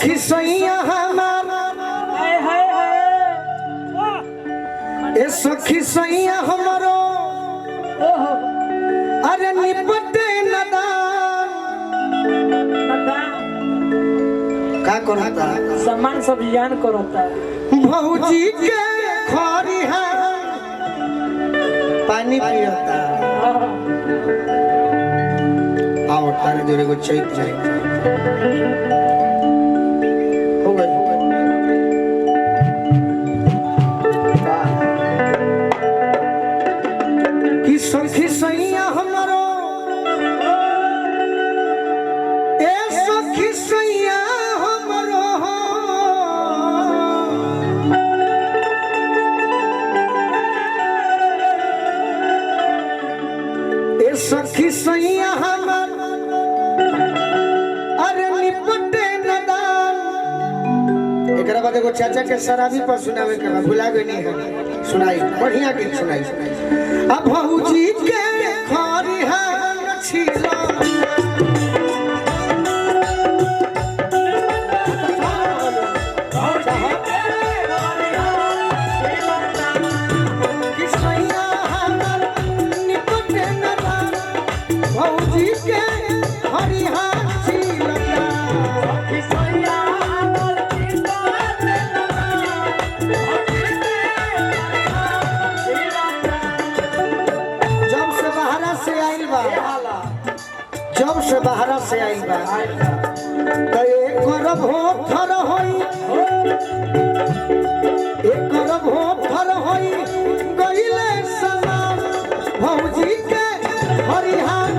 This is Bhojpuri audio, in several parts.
सखी सैया हमार ए सखी सैया हमारो अरे निपटे नदान का करता सामान सब ज्ञान करता भौजी के खरी है पानी पियता आओ तारे जोरे को चैत जाए हो गई कि सखी सैया हमारो ए सखी सैया हमारो ए सखी सैया हमार अरे निपटे नदान एकरा बाद एगो चाचा के शराबी पर सुनावे के भुला गई नहीं है सुनाई बढ़िया गीत सुनाई अब भौजी के खरी है छिला भौजी के खरी है जब से बाहर से आई बा तो एक भोथर होई एक भोथर होई गईले सलाम भौजी के हरिहान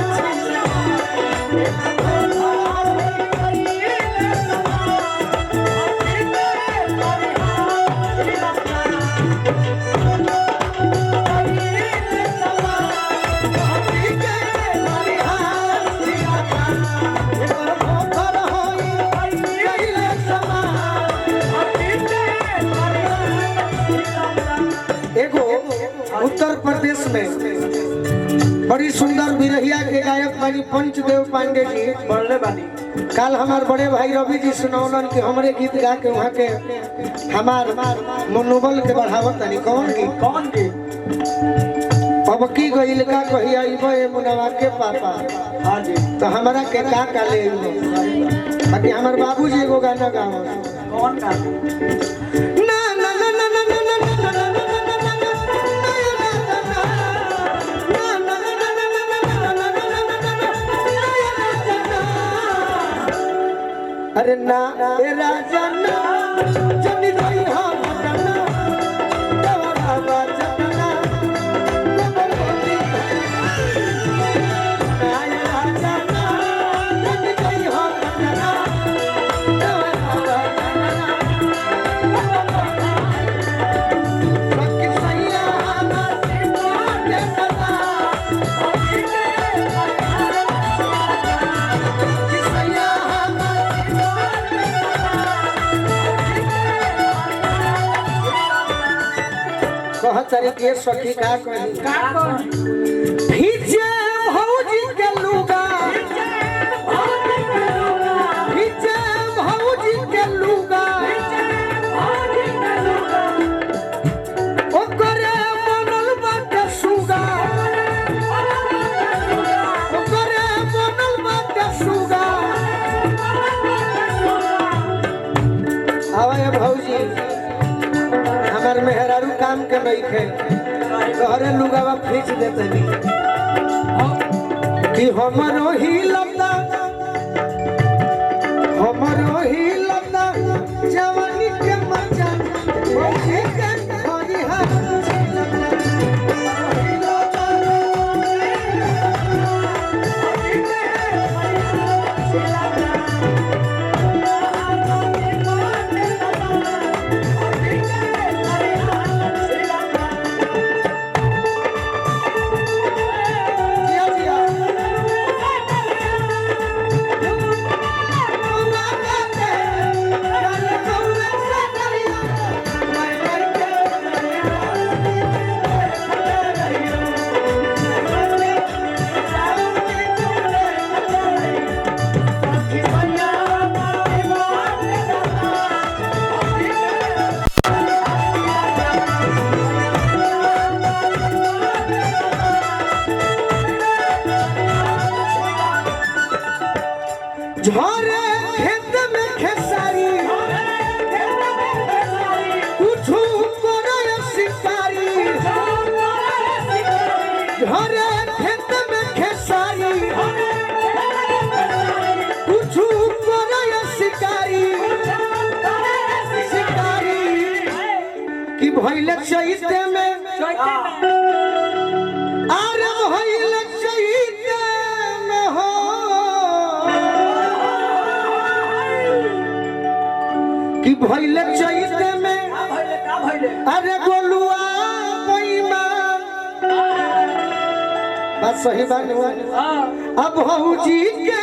उत्तर प्रदेश में बड़ी सुंदर बिरहिया के गायक बानी पंचदेव पांडे जी बोलने बानी कल हमार बड़े भाई रवि जी सुनौलन कि हमरे गीत गा के वहाँ के हमार मनोबल के बढ़ावत तनी कौन गीत अब की गइल का कही आइबो ए मुनवा के पापा हाँ जी तो हमरा के का ले बाकी हमार बाबूजी एगो गाना गाओ कौन का अरे ना ए राजा ना जनी रही हो घटना देवा बाबा जतना गोबरती ना ए राजा ना जनी रही हो घटना देवा बाबा जतना सखी सैया हमार के सदा सखी सैया तरीके सखी का कही भीजे भौजी के लुगा भीजे भौजी के लुगा ओकरे बनल बाटे सुगा ओकरे बनल बाटे सुगा आवा भौजी हमार मेहरारू काम के बैठे तोहरे लुगावा खींच देते कि हमरो ही लता जवानी के मजा भौजी के खरी हाथ भइले चैते में चैते में अरे भइले चैते में हो कि भइले चैते में का भइले अरे गोलुआ बेईमान बात सही बात हां अब भौजी के